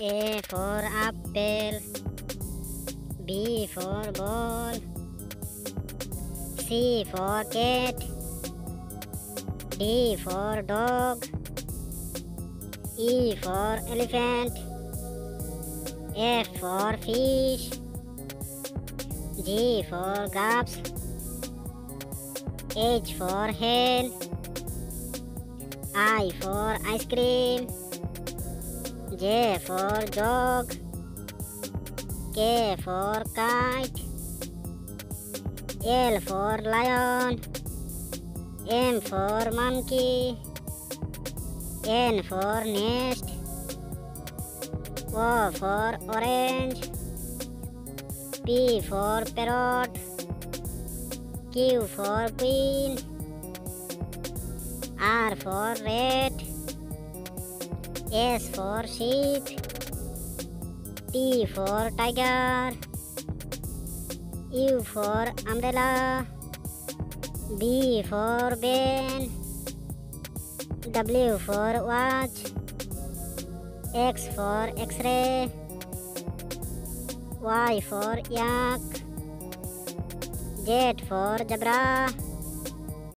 A for apple, B for ball, C for cat, D for dog, E for elephant, F for fish, G for grapes, H for hen, I for ice cream, J for jog, K for kite, L for lion, M for monkey, N for nest, O for orange, P for parrot, Q for queen, R for rat, S for sheep, T for tiger, U for umbrella, B for Ben, W for watch, X for X-ray, Y for yak, Z for zebra,